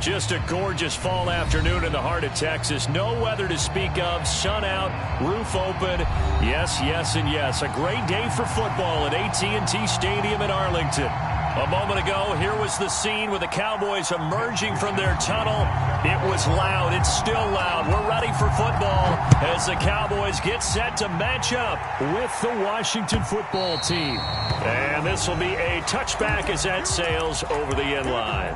Just a gorgeous fall afternoon in the heart of Texas. No weather to speak of. Sun out, roof open. Yes, yes, and yes. A great day for football at AT&T Stadium in Arlington. A moment ago, here was the scene with the Cowboys emerging from their tunnel. It was loud. It's still loud. We're ready for football as the Cowboys get set to match up with the Washington football team. And this will be a touchback as that sails over the end line.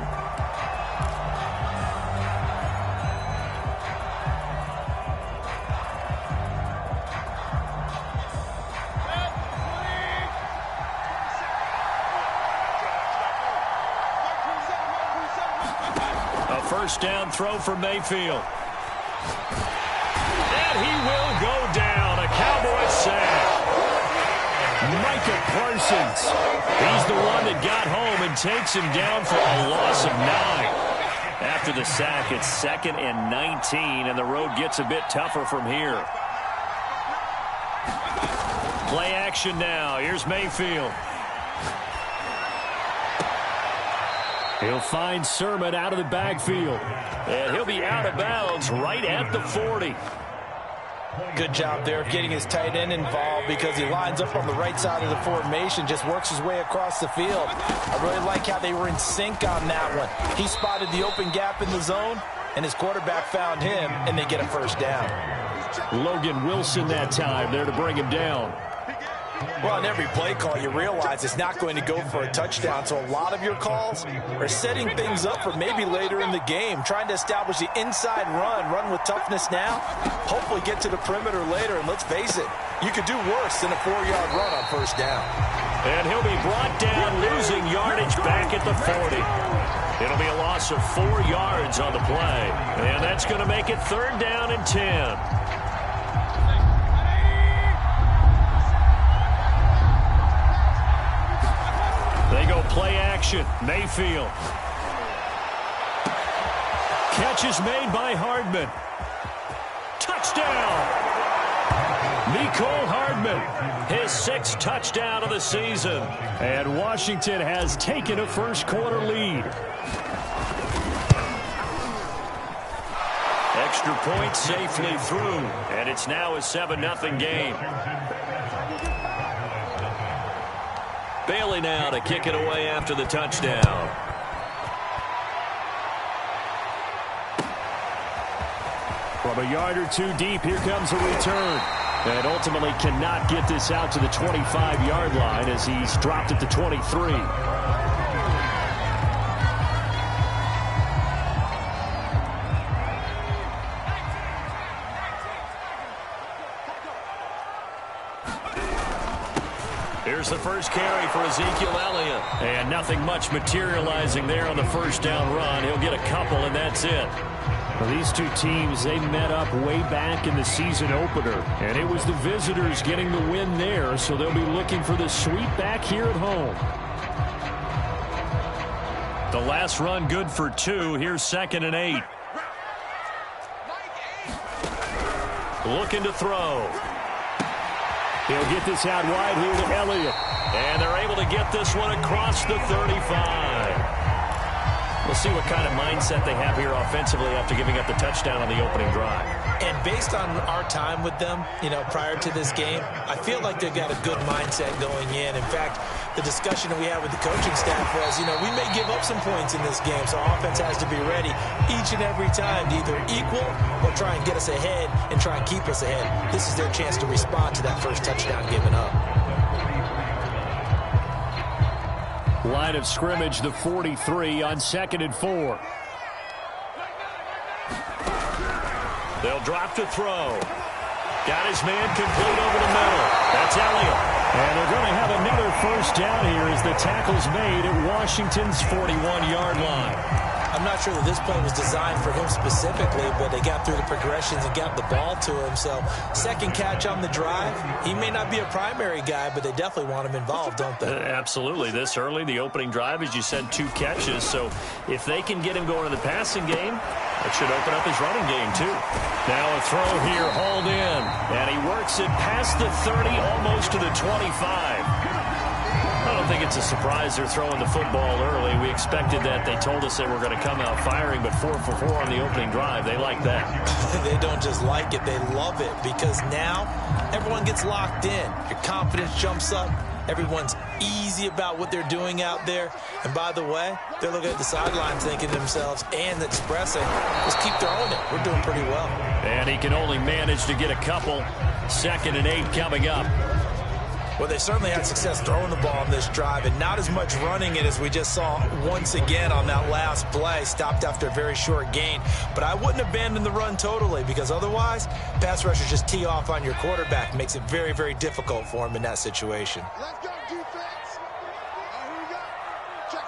First down throw for Mayfield. And he will go down. A Cowboys sack. Micah Parsons. He's the one that got home and takes him down for a loss of 9. After the sack, it's 2nd and 19, and the road gets a bit tougher from here. Play action now. Here's Mayfield. He'll find Sermon out of the backfield. And he'll be out of bounds right at the 40. Good job there of getting his tight end involved because he lines up on the right side of the formation, just works his way across the field. I really like how they were in sync on that one. He spotted the open gap in the zone, and his quarterback found him, and they get a first down. Logan Wilson that time there to bring him down. Well, on every play call, you realize it's not going to go for a touchdown, so a lot of your calls are setting things up for maybe later in the game, trying to establish the inside run with toughness now, hopefully get to the perimeter later, and let's face it, you could do worse than a 4-yard run on first down. And he'll be brought down, losing yardage back at the 40. It'll be a loss of 4 yards on the play, and that's going to make it 3rd down and 10. They go play action. Mayfield. Catch is made by Hardman. Touchdown! Mecole Hardman, his 6th touchdown of the season. And Washington has taken a first-quarter lead. Extra point safely through, and it's now a 7-0 game. Bailey now to kick it away after the touchdown. From a yard or two deep, here comes a return. And ultimately cannot get this out to the 25-yard line as he's dropped at the 23. Here's the first carry for Ezekiel Elliott. And nothing much materializing there on the first down run. He'll get a couple, and that's it. Well, these two teams, they met up way back in the season opener. And it was the visitors getting the win there, so they'll be looking for the sweep back here at home. The last run good for 2. Here's 2nd and 8. Looking to throw. He'll get this out wide here to Elliott. And they're able to get this one across the 35. We'll see what kind of mindset they have here offensively after giving up the touchdown on the opening drive. And based on our time with them, prior to this game, I feel like they've got a good mindset going in. In fact, the discussion that we had with the coaching staff was, we may give up some points in this game, so our offense has to be ready each and every time to either equal or try and get us ahead and try and keep us ahead. This is their chance to respond to that first touchdown given up. Line of scrimmage, the 43 on 2nd and 4. They'll drop to throw. Got his man complete over the middle. That's Elliott. And they're going to have another first down here as the tackle's made at Washington's 41-yard line. I'm not sure that this play was designed for him specifically, but they got through the progressions and got the ball to him. So, second catch on the drive. He may not be a primary guy, but they definitely want him involved, don't they? Absolutely. This early, the opening drive, as you said, 2 catches. So, if they can get him going in the passing game, it should open up his running game, too. Now a throw here, hauled in. And he works it past the 30, almost to the 25. I don't think it's a surprise they're throwing the football early. We expected that. They told us they were going to come out firing, but 4 for 4 on the opening drive. They like that. They don't just like it, they love it, because now everyone gets locked in. Your confidence jumps up. Everyone's easy about what they're doing out there. And by the way, they're looking at the sidelines thinking to themselves and expressing, just keep throwing it. We're doing pretty well. And he can only manage to get a couple. 2nd and 8 coming up. Well, they certainly had success throwing the ball on this drive, and not as much running it as we just saw once again on that last play. Stopped after a very short gain. But I wouldn't abandon the run totally, because otherwise, pass rushers just tee off on your quarterback. Makes it very, very difficult for him in that situation. Let's go, defense. Here we go. Check.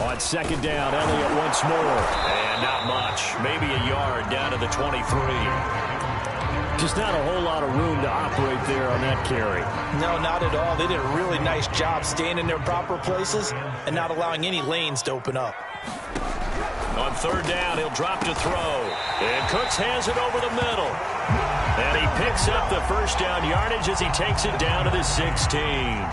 On 2nd down, Elliott once more. And not much. Maybe a yard down to the 23. Just not a whole lot of room to operate there on that carry. No, not at all. They did a really nice job staying in their proper places and not allowing any lanes to open up. On 3rd down, he'll drop to throw. And Cooks has it over the middle. And he picks up the 1st down yardage as he takes it down to the 16.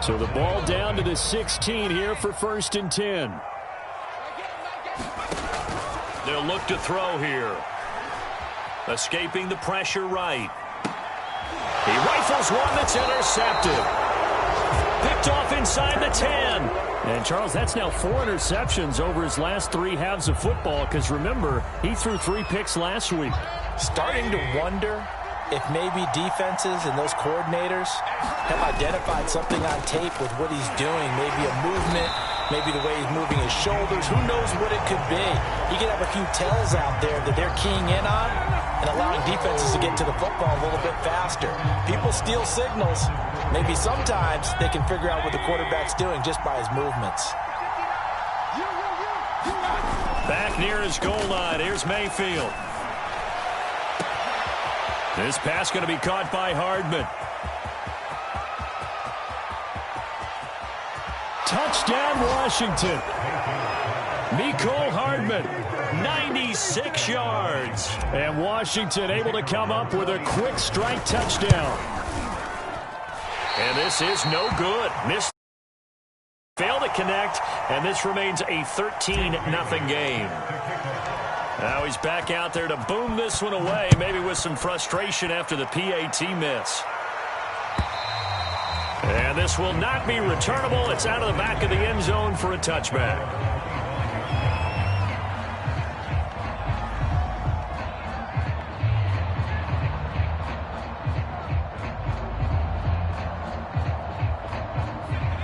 So the ball down to the 16 here for 1st and 10. They'll look to throw here. Escaping the pressure right. He rifles one that's intercepted. Picked off inside the 10. And, Charles, that's now 4 interceptions over his last 3 halves of football, because, remember, he threw 3 picks last week. Starting to wonder if maybe defenses and those coordinators have identified something on tape with what he's doing. Maybe a movement, maybe the way he's moving his shoulders. Who knows what it could be? He could have a few tells out there that they're keying in on and allowing defenses to get to the football a little bit faster. People steal signals. Maybe sometimes they can figure out what the quarterback's doing just by his movements. Back near his goal line. Here's Mayfield. This pass going to be caught by Hardman. Touchdown, Washington. Mecole Hardman, 96 yards. And Washington able to come up with a quick strike touchdown. And this is no good. Missed. Failed to connect, and this remains a 13-0 game. Now he's back out there to boom this one away, maybe with some frustration after the PAT miss. And this will not be returnable. It's out of the back of the end zone for a touchback.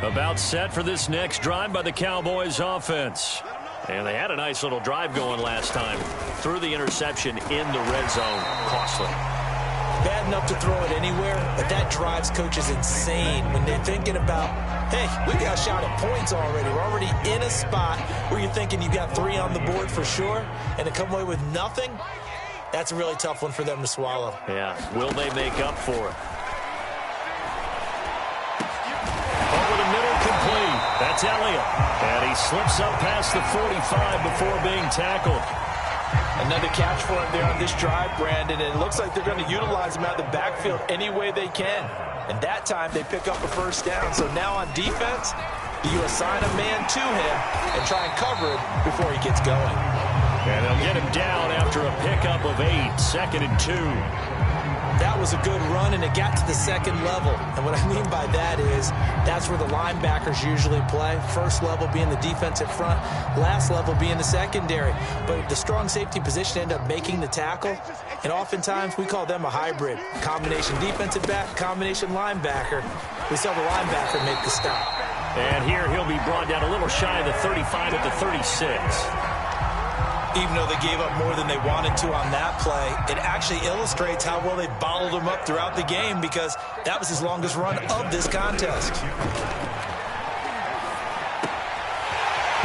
About set for this next drive by the Cowboys offense. And they had a nice little drive going last time. Threw the interception in the red zone. Costly. Bad enough to throw it anywhere, but that drives coaches insane when they're thinking about, hey, we got a shot at points already. We're already in a spot where you're thinking you got 3 on the board for sure, and to come away with nothing, that's a really tough one for them to swallow. Yeah, will they make up for it? Over the middle, complete. That's Elliott. And he slips up past the 45 before being tackled. Another catch for him there on this drive, Brandon, and it looks like they're going to utilize him out of the backfield any way they can. And that time they pick up a 1st down. So now on defense, you assign a man to him and try and cover it before he gets going. And they'll get him down after a pickup of 8, 2nd and 2. That was a good run, and it got to the 2nd level. And what I mean by that is that's where the linebackers usually play. 1st level being the defensive front, last level being the secondary. But the strong safety position ended up making the tackle, and oftentimes we call them a hybrid. Combination defensive back, combination linebacker. We saw the linebacker make the stop. And here he'll be brought down a little shy of the 35 at the 36. Even though they gave up more than they wanted to on that play, it actually illustrates how well they bottled him up throughout the game, because that was his longest run of this contest.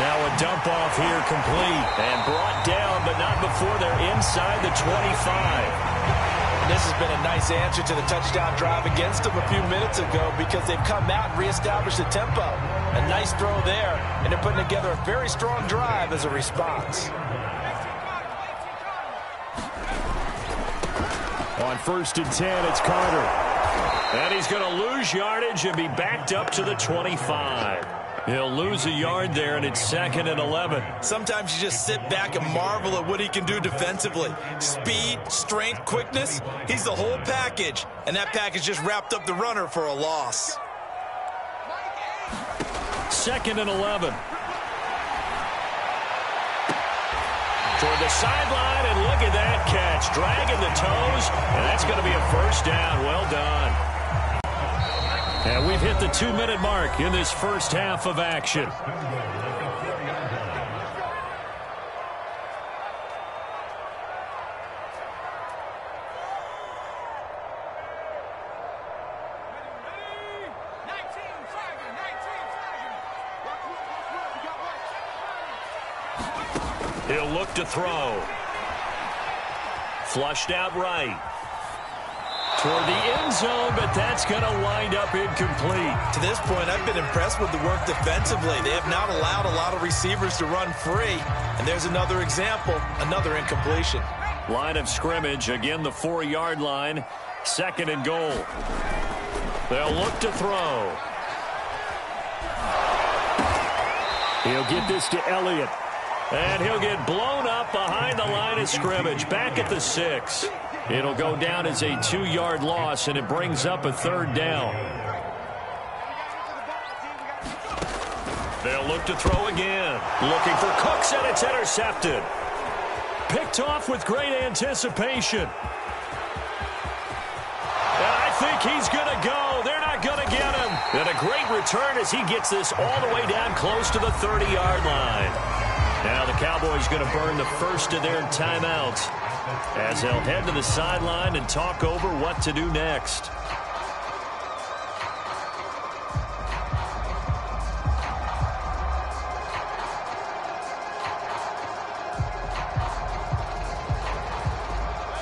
Now a dump off here complete and brought down, but not before they're inside the 25. This has been a nice answer to the touchdown drive against them a few minutes ago because they've come out and reestablished the tempo. A nice throw there, and they're putting together a very strong drive as a response. On 1st and 10, it's Carter. And he's going to lose yardage and be backed up to the 25. He'll lose a yard there, and it's 2nd and 11. Sometimes you just sit back and marvel at what he can do defensively. Speed, strength, quickness, he's the whole package. And that package just wrapped up the runner for a loss. 2nd and 11. Toward the sideline, and look at that catch. Dragging the toes, and that's going to be a 1st down. Well done. And we've hit the 2-minute mark in this first half of action. He'll look to throw. Flushed out right. Toward the end zone, but that's going to wind up incomplete. To this point, I've been impressed with the work defensively. They have not allowed a lot of receivers to run free. And there's another example, another incompletion. Line of scrimmage, again the 4-yard line. 2nd and goal. They'll look to throw. He'll get this to Elliott. And he'll get blown up behind the line of scrimmage. Back at the 6. It'll go down as a 2-yard loss, and it brings up a 3rd down. They'll look to throw again. Looking for Cooks, and it's intercepted. Picked off with great anticipation. And I think he's going to go. They're not going to get him. And a great return as he gets this all the way down close to the 30-yard line. Now the Cowboys going to burn the first of their timeouts as they'll head to the sideline and talk over what to do next.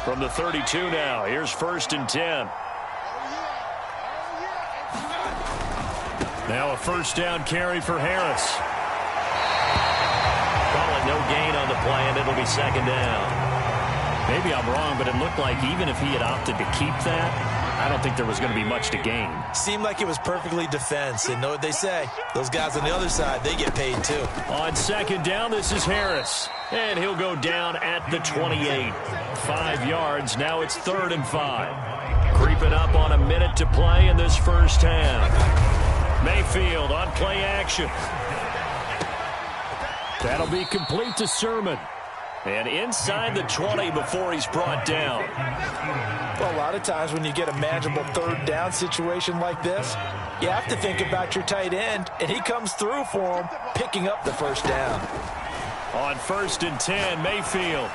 From the 32 now, here's 1st and 10. Now a 1st down carry for Harris. Call it no gain on the play, and it'll be 2nd down. Maybe I'm wrong, but it looked like even if he had opted to keep that, I don't think there was going to be much to gain. Seemed like it was perfectly defense. And know what they say? Those guys on the other side, they get paid too. On 2nd down, this is Harris. And he'll go down at the 28. 5 yards. Now it's 3rd and 5. Creeping up on a minute to play in this first half. Mayfield on play action. That'll be complete to Sermon. And inside the 20 before he's brought down. Well, a lot of times when you get a manageable 3rd down situation like this, you have to think about your tight end, and he comes through for him, picking up the 1st down. On 1st and 10, Mayfield.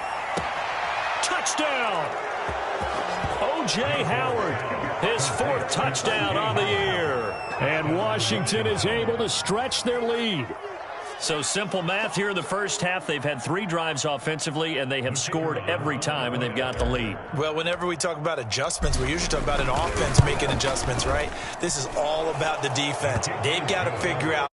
Touchdown! O.J. Howard, his 4th touchdown on the year. And Washington is able to stretch their lead. So simple math here in the first half. They've had 3 drives offensively, and they have scored every time, and they've got the lead. Well, whenever we talk about adjustments, we usually talk about an offense making adjustments, right? This is all about the defense. They've got to figure out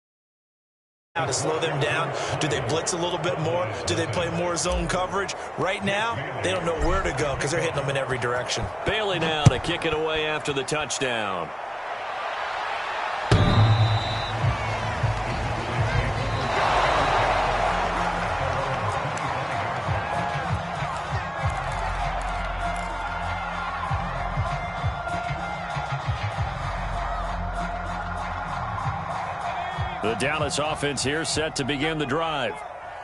how to slow them down. Do they blitz a little bit more? Do they play more zone coverage? Right now, they don't know where to go because they're hitting them in every direction. Bailey now to kick it away after the touchdown. The Dallas offense here set to begin the drive.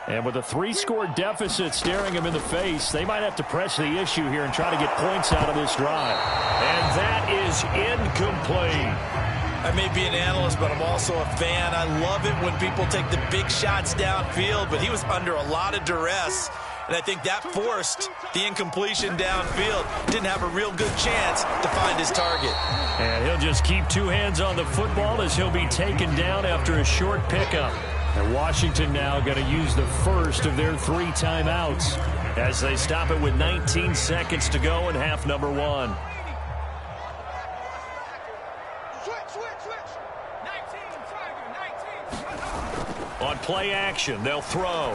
And with a 3-score deficit staring them in the face, they might have to press the issue here and try to get points out of this drive. And that is incomplete. I may be an analyst, but I'm also a fan. I love it when people take the big shots downfield, but he was under a lot of duress. And I think that forced the incompletion downfield. Didn't have a real good chance to find his target. And he'll just keep 2 hands on the football as he'll be taken down after a short pickup. And Washington now going to use the first of their 3 timeouts. as they stop it with 19 seconds to go in half number one. On play action, they'll throw.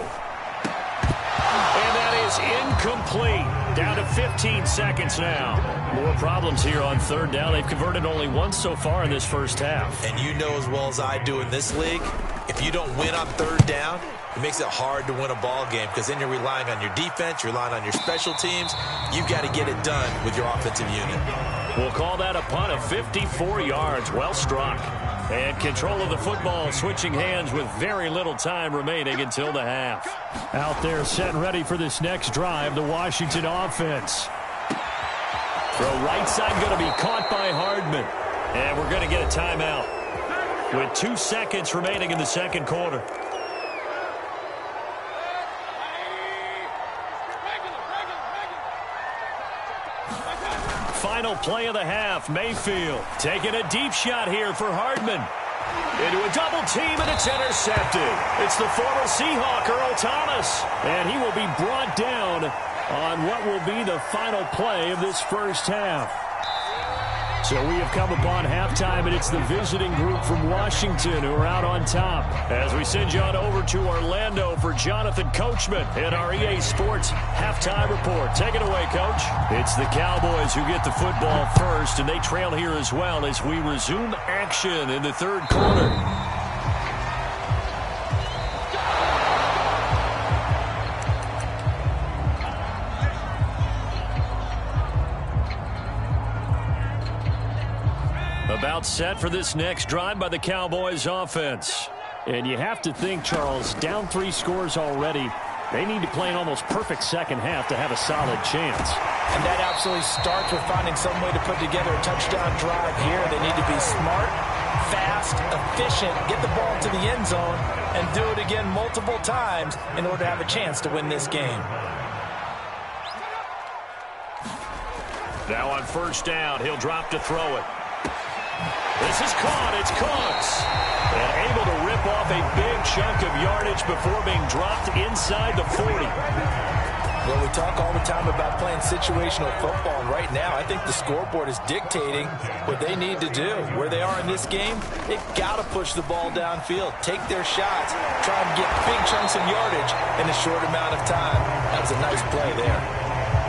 And that is incomplete. Down to 15 seconds now. More problems here on third down. They've converted only once so far in this first half. And you know as well as I do in this league, if you don't win on third down, it makes it hard to win a ball game because then you're relying on your defense, you're relying on your special teams. You've got to get it done with your offensive unit. We'll call that a punt of 54 yards. Well struck. And control of the football switching hands with very little time remaining until the half. Out there set and ready for this next drive, the Washington offense. Throw right side going to be caught by Hardman. And we're going to get a timeout with 2 seconds remaining in the second quarter. Final play of the half. Mayfield taking a deep shot here for Hardman. Into a double team, and it's intercepted. It's the former Seahawk, Earl Thomas. And he will be brought down on what will be the final play of this first half. So we have come upon halftime, and it's the visiting group from Washington who are out on top. As we send you on over to Orlando for Jonathan Coachman in our EA Sports halftime report. Take it away, Coach. It's the Cowboys who get the football first, and they trail here as well as we resume action in the third quarter. About set for this next drive by the Cowboys offense. And you have to think, Charles, down 3 scores already. They need to play an almost perfect second half to have a solid chance. And that absolutely starts with finding some way to put together a touchdown drive here. They need to be smart, fast, efficient, get the ball to the end zone, and do it again multiple times in order to have a chance to win this game. Now on first down, he'll drop to throw it. This is caught. It's Cooks. And able to rip off a big chunk of yardage before being dropped inside the 40. Well, we talk all the time about playing situational football, and right now I think the scoreboard is dictating what they need to do. Where they are in this game, they've got to push the ball downfield, take their shots, try and get big chunks of yardage in a short amount of time. That was a nice play there.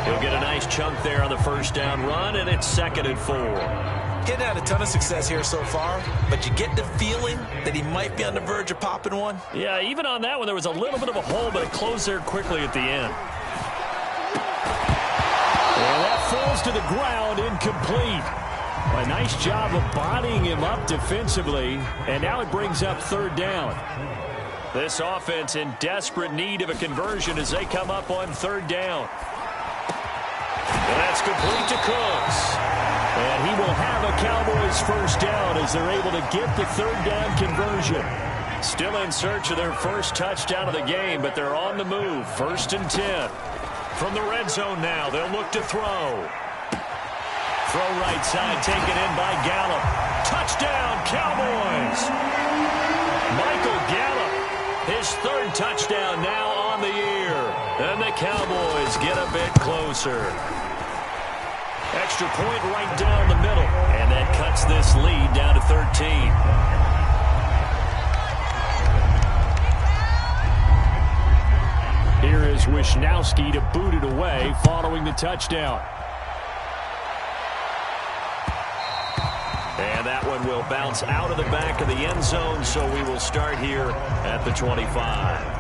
He'll get a nice chunk there on the first down run, and it's 2nd and 4. Getting had a ton of success here so far, but you get the feeling that he might be on the verge of popping one. Yeah, even on that one, there was a little bit of a hole, but it closed there quickly at the end. And that falls to the ground, incomplete. A nice job of bodying him up defensively, and now it brings up third down. This offense in desperate need of a conversion as they come up on third down. And that's complete to Cooks. And he will have a Cowboys first down as they're able to get the third down conversion. Still in search of their first touchdown of the game, but they're on the move. 1st and 10. From the red zone now, they'll look to throw. Throw right side, taken in by Gallup. Touchdown, Cowboys! Michael Gallup, his 3rd touchdown now on the year. And the Cowboys get a bit closer. Extra point right down the middle. And that cuts this lead down to 13. Here is Wisnowski to boot it away following the touchdown. And that one will bounce out of the back of the end zone, so we will start here at the 25.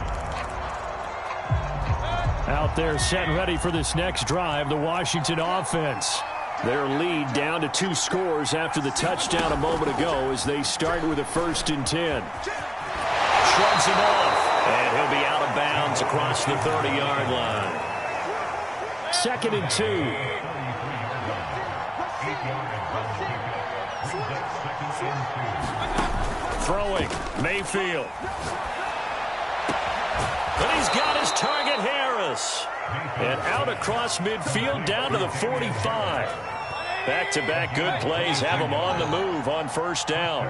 Out there set and ready for this next drive, the Washington offense. Their lead down to 2 scores after the touchdown a moment ago as they start with a 1st and 10. Shrugs him off, and he'll be out of bounds across the 30-yard line. 2nd and 2. Throwing, Mayfield. But he's got his target, Harris. And out across midfield down to the 45. Back-to-back good plays have him on the move on first down.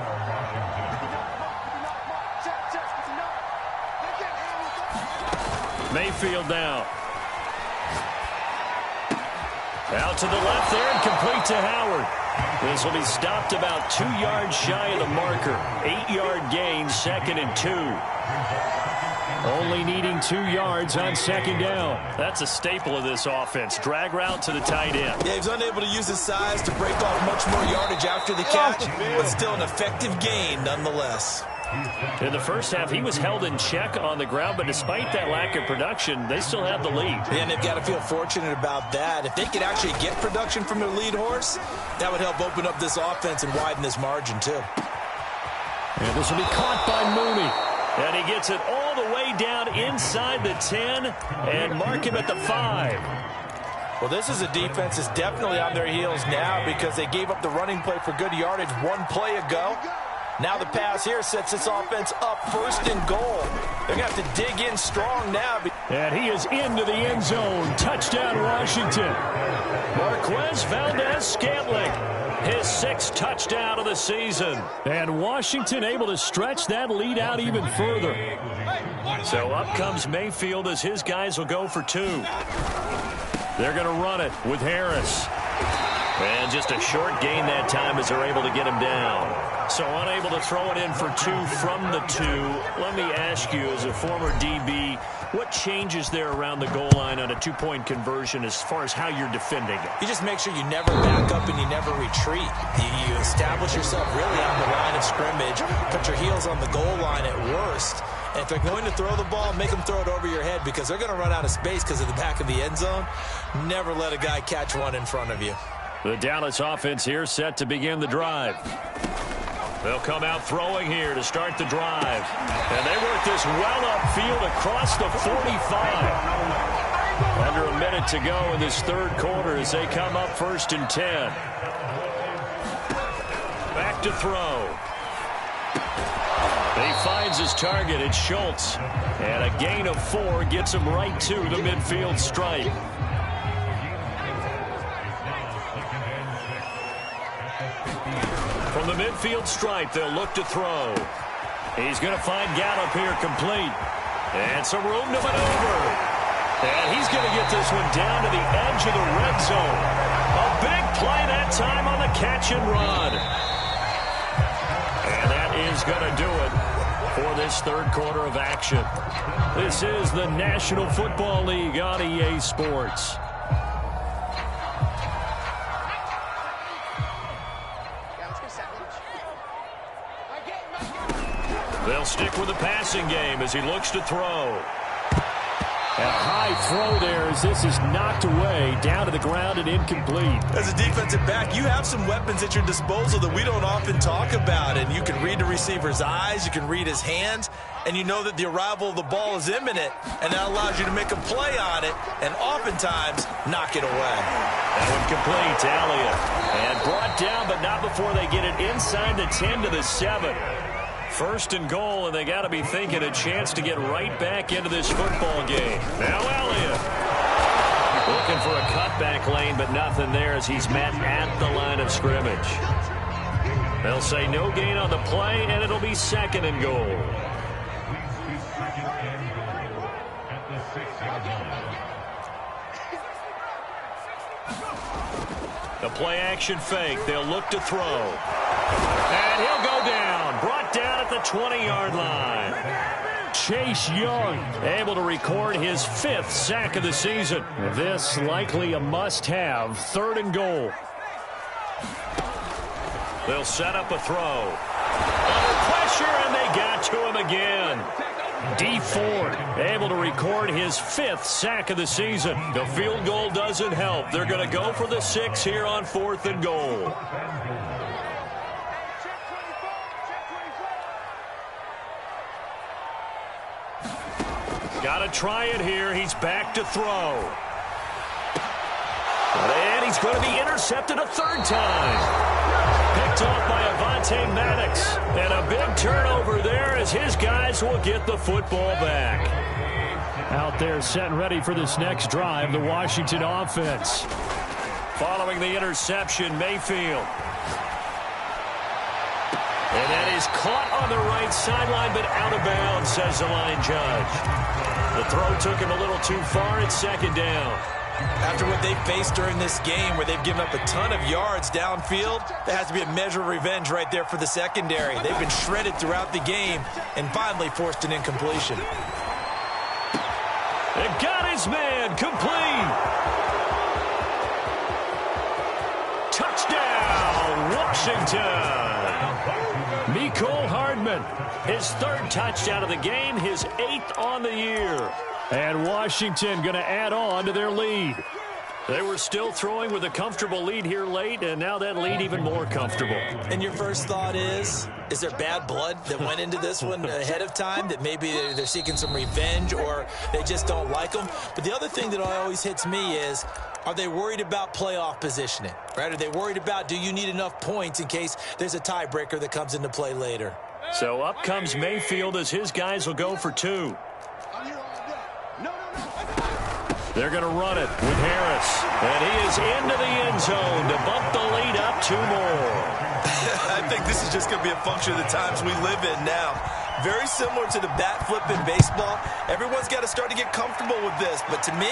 Mayfield now. Out to the left there and complete to Howard. This will be stopped about 2 yards shy of the marker. 8-yard gain, 2nd and 2. Only needing 2 yards on 2nd down. That's a staple of this offense. Drag route to the tight end. Yeah, he's unable to use his size to break off much more yardage after the catch, but still an effective gain nonetheless. In the first half, he was held in check on the ground, but despite that lack of production, they still have the lead. And they've got to feel fortunate about that. If they could actually get production from their lead horse, that would help open up this offense and widen this margin, too. And this will be caught by Mooney. And he gets it all the way down inside the 10 and mark him at the 5. Well, this is a defense that's definitely on their heels now because they gave up the running play for good yardage one play ago. Now the pass here sets this offense up 1st and goal. They're going to have to dig in strong now. And he is into the end zone. Touchdown, Washington. Marquez Valdez-Scantling, his 6th touchdown of the season. And Washington able to stretch that lead out even further. So up comes Mayfield as his guys will go for 2. They're going to run it with Harris. And just a short gain that time as they're able to get him down. So unable to throw it in for 2 from the 2. Let me ask you, as a former DB, what changes there around the goal line on a 2-point conversion as far as how you're defending it? You just make sure you never back up and you never retreat. You establish yourself really on the line of scrimmage, put your heels on the goal line at worst. And if they're going to throw the ball, make them throw it over your head because they're going to run out of space because of the back of the end zone. Never let a guy catch one in front of you. The Dallas offense here set to begin the drive. They'll come out throwing here to start the drive. And they work this well upfield across the 45. Under a minute to go in this 3rd quarter as they come up 1st and 10. Back to throw. He finds his target. It's Schultz. And a gain of 4 gets him right to the midfield stripe. From the midfield stripe, they'll look to throw. He's going to find Gallup here complete. And some room to maneuver. And he's going to get this one down to the edge of the red zone. A big play that time on the catch and run. And that is going to do it for this 3rd quarter of action. This is the National Football League on EA Sports. They'll stick with the passing game as he looks to throw. A high throw there as this is knocked away, down to the ground and incomplete. As a defensive back, you have some weapons at your disposal that we don't often talk about. And you can read the receiver's eyes, you can read his hands, and you know that the arrival of the ball is imminent, and that allows you to make a play on it and oftentimes knock it away. That one complete to Elliott. And brought down, but not before they get it inside the 10 to the 7. 1st and goal, and they got to be thinking a chance to get right back into this football game. Now Elliott looking for a cutback lane, but nothing there as he's met at the line of scrimmage. They'll say no gain on the play, and it'll be 2nd and goal. The play action fake. They'll look to throw. And he'll go down. Brought down at the 20-yard line. Chase Young able to record his 5th sack of the season. This likely a must-have. 3rd and goal. They'll set up a throw. Under pressure, and they got to him again. D Ford able to record his 5th sack of the season. The field goal doesn't help. They're going to go for the 6 here on 4th and goal. Got to try it here. He's back to throw. And he's going to be intercepted a 3rd time. Picked off by Avonte Maddox. And a big turnover there as his guys will get the football back. Out there set and ready for this next drive, the Washington offense. Following the interception, Mayfield. And that is caught on the right sideline, but out of bounds, says the line judge. The throw took him a little too far. It's 2nd down. After what they've faced during this game, where they've given up a ton of yards downfield, there has to be a measure of revenge right there for the secondary. They've been shredded throughout the game and finally forced an incompletion. It got his man complete. Touchdown, Washington. Mecole Hardman, his third touchdown of the game, his 8th on the year. And Washington going to add on to their lead. They were still throwing with a comfortable lead here late, and now that lead even more comfortable. And your first thought is there bad blood that went into this one ahead of time, that maybe they're seeking some revenge or they just don't like them? But the other thing that always hits me is, are they worried about playoff positioning, right? Are they worried about, do you need enough points in case there's a tiebreaker that comes into play later? So up comes Mayfield as his guys will go for 2. They're going to run it with Harris. And he is into the end zone to bump the lead up 2 more. I think this is just going to be a function of the times we live in now. Very similar to the bat flip in baseball. Everyone's got to start to get comfortable with this. But to me,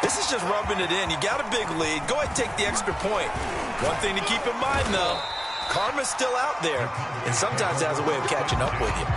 this is just rubbing it in. You got a big lead. Go ahead and take the extra point. One thing to keep in mind, though, karma's still out there. And sometimes it has a way of catching up with you.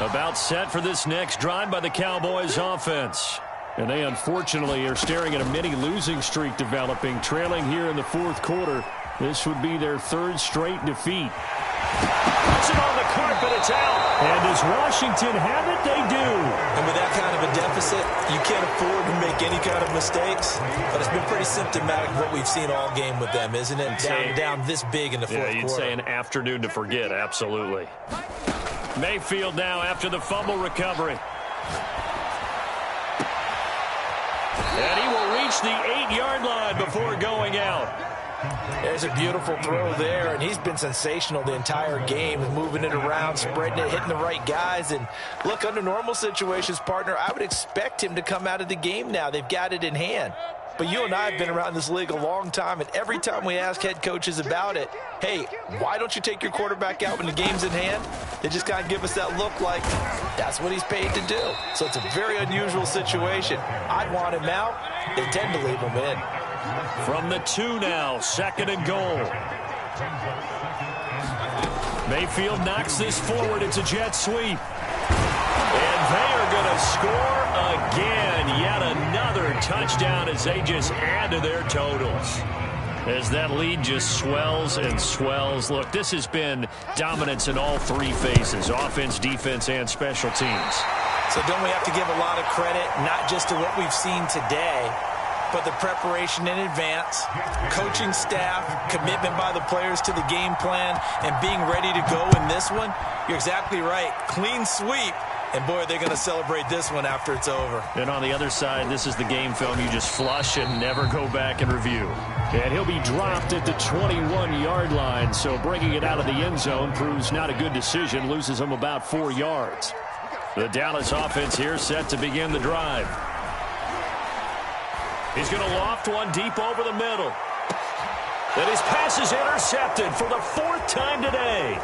About set for this next drive by the Cowboys offense. And they unfortunately are staring at a mini losing streak developing, trailing here in the 4th quarter. This would be their 3rd straight defeat. Puts it on the carpet, it's out. And does Washington have it? They do. And with that kind of a deficit, you can't afford to make any kind of mistakes. But it's been pretty symptomatic of what we've seen all game with them, isn't it? Down this big in the 4th quarter. Yeah, you'd say an afternoon to forget, absolutely. Mayfield now after the fumble recovery. And he will reach the 8-yard line before going out. There's a beautiful throw there, and he's been sensational the entire game, moving it around, spreading it, hitting the right guys. And look, under normal situations, partner, I would expect him to come out of the game now. They've got it in hand. But you and I have been around this league a long time, and every time we ask head coaches about it, hey, why don't you take your quarterback out when the game's in hand? They just kind of give us that look like that's what he's paid to do. So it's a very unusual situation. I'd want him out. They tend to leave him in. From the 2 now, 2nd and goal. Mayfield knocks this forward. It's a jet sweep. And they are going to score again. Yet another touchdown as they just add to their totals. As that lead just swells and swells. Look, this has been dominance in all 3 phases, offense, defense, and special teams. So don't we have to give a lot of credit, not just to what we've seen today, but the preparation in advance, coaching staff, commitment by the players to the game plan, and being ready to go in this one? You're exactly right. Clean sweep. And, boy, they're going to celebrate this one after it's over. And on the other side, this is the game film you just flush and never go back and review. And he'll be dropped at the 21-yard line, so bringing it out of the end zone proves not a good decision, loses him about 4 yards. The Dallas offense here set to begin the drive. He's going to loft one deep over the middle. And his pass is intercepted for the 4th time today.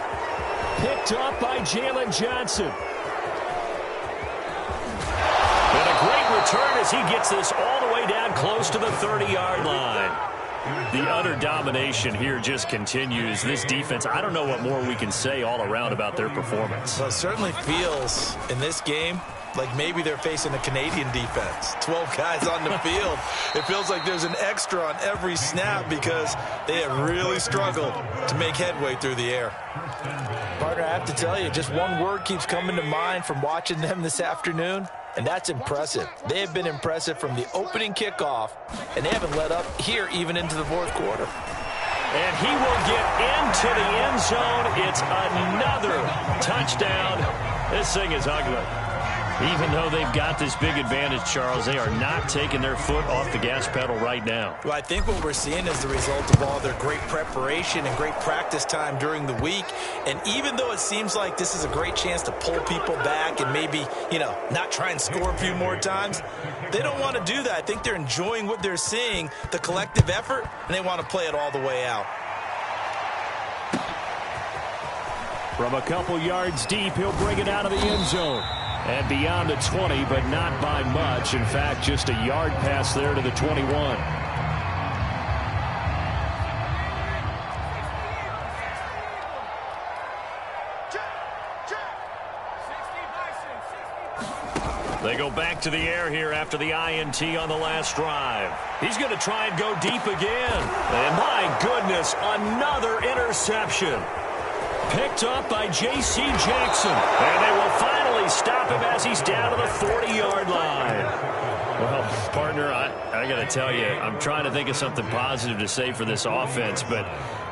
Picked up by Jalen Johnson. And a great return as he gets this all the way down close to the 30-yard line. The utter domination here just continues. This defense, I don't know what more we can say all around about their performance. Well, it certainly feels in this game like maybe they're facing a Canadian defense. 12 guys on the field. It feels like there's an extra on every snap because they have really struggled to make headway through the air. Partner, I have to tell you, just one word keeps coming to mind from watching them this afternoon, and that's impressive. They have been impressive from the opening kickoff, and they haven't let up here even into the 4th quarter. And he will get into the end zone. It's another touchdown. This thing is ugly. Even though they've got this big advantage, Charles, they are not taking their foot off the gas pedal right now. Well, I think what we're seeing is the result of all their great preparation and great practice time during the week. And even though it seems like this is a great chance to pull people back and maybe, not try and score a few more times, they don't want to do that. I think they're enjoying what they're seeing, the collective effort, and they want to play it all the way out. From a couple yards deep, he'll bring it out of the end zone. And beyond the 20, but not by much. In fact, just a yard pass there to the 21. They go back to the air here after the INT on the last drive. He's going to try and go deep again. And my goodness, another interception. Picked up by J.C. Jackson. And they will finally stop him as he's down to the 40-yard line. Well, partner, I got to tell you, I'm trying to think of something positive to say for this offense, but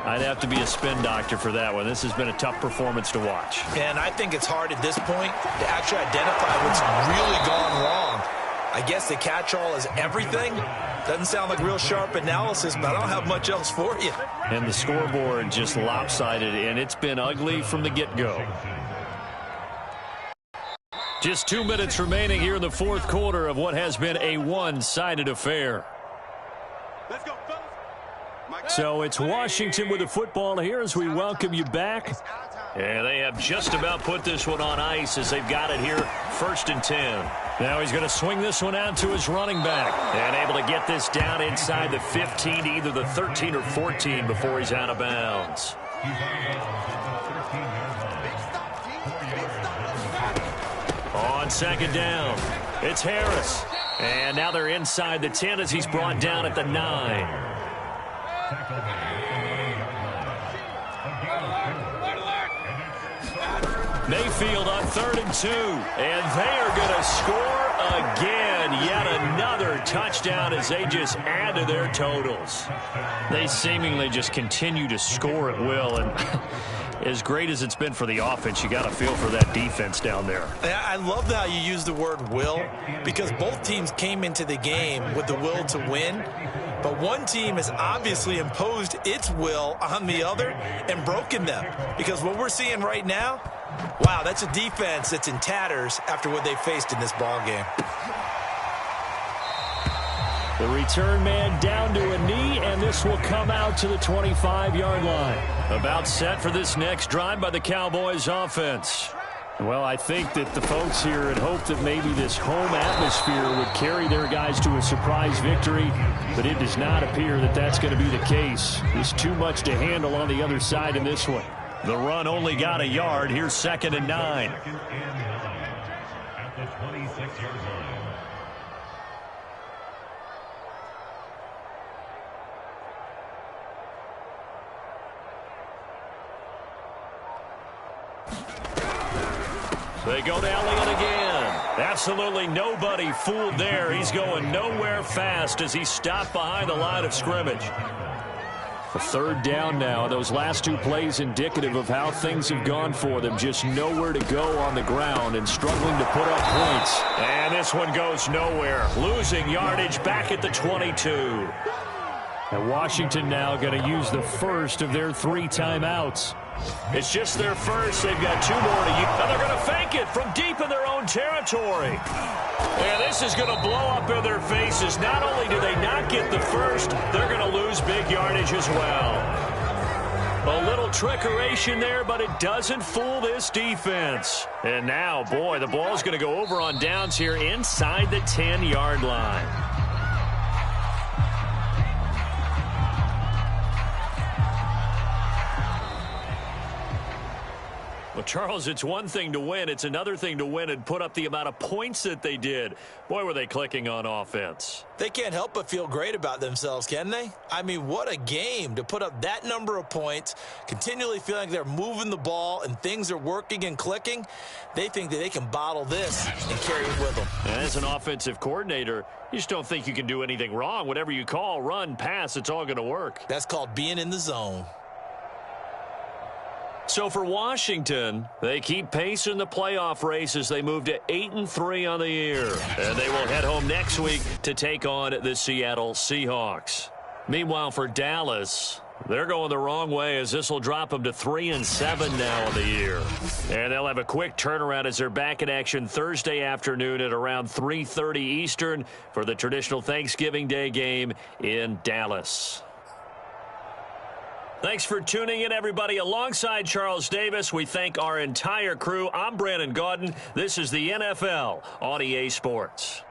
I'd have to be a spin doctor for that one. This has been a tough performance to watch. And I think it's hard at this point to actually identify what's really gone wrong. I guess the catch-all is everything. Doesn't sound like real sharp analysis, but I don't have much else for you. And the scoreboard just lopsided, and it's been ugly from the get-go. Just 2 minutes remaining here in the fourth quarter of what has been a one-sided affair. Let's go, fellas. So it's Washington with the football here as we welcome you back. And they have just about put this one on ice as they've got it here, 1st and 10. Now he's going to swing this one out to his running back. And able to get this down inside the 15 to either the 13 or 14 before he's out of bounds. On 2nd down, it's Harris. And now they're inside the 10 as he's brought down at the 9. Mayfield on 3rd and 2. And they are going to score again. Yet another touchdown as they just add to their totals. They seemingly just continue to score at will. And as great as it's been for the offense, you got to feel for that defense down there. I love how you use the word will, because both teams came into the game with the will to win. But one team has obviously imposed its will on the other and broken them. Because what we're seeing right now, wow, that's a defense that's in tatters after what they faced in this ball game. The return man down to a knee, and this will come out to the 25-yard line. About set for this next drive by the Cowboys offense. Well, I think that the folks here had hoped that maybe this home atmosphere would carry their guys to a surprise victory, but it does not appear that that's going to be the case. There's too much to handle on the other side in this one. The run only got a yard. Here's 2nd and 9. At the 26-yard line. They go to Elliott again. Absolutely nobody fooled there. He's going nowhere fast as he's stopped behind the line of scrimmage. A 3rd down now. Those last 2 plays indicative of how things have gone for them. Just nowhere to go on the ground and struggling to put up points. And this one goes nowhere. Losing yardage back at the 22. And Washington now going to use the first of their 3 timeouts. It's just their first. They've got 2 more to use. And they're going to fake it from deep in their own territory. And this is going to blow up in their faces. Not only do they not get the first, they're going to lose big yardage as well. A little trickeration there, but it doesn't fool this defense. And now, boy, the ball's going to go over on downs here inside the 10-yard line. Well, Charles, it's one thing to win. It's another thing to win and put up the amount of points that they did. Boy, were they clicking on offense. They can't help but feel great about themselves, can they? I mean, what a game to put up that number of points, continually feeling like they're moving the ball and things are working and clicking. They think that they can bottle this and carry it with them. And as an offensive coordinator, you just don't think you can do anything wrong. Whatever you call, run, pass, it's all going to work. That's called being in the zone. So for Washington, they keep pace in the playoff race as they move to 8-3 on the year. And they will head home next week to take on the Seattle Seahawks. Meanwhile, for Dallas, they're going the wrong way as this will drop them to 3-7 now on the year. And they'll have a quick turnaround as they're back in action Thursday afternoon at around 3:30 Eastern for the traditional Thanksgiving Day game in Dallas. Thanks for tuning in, everybody. Alongside Charles Davis, we thank our entire crew. I'm Brandon Gaudin. This is the NFL on EA Sports.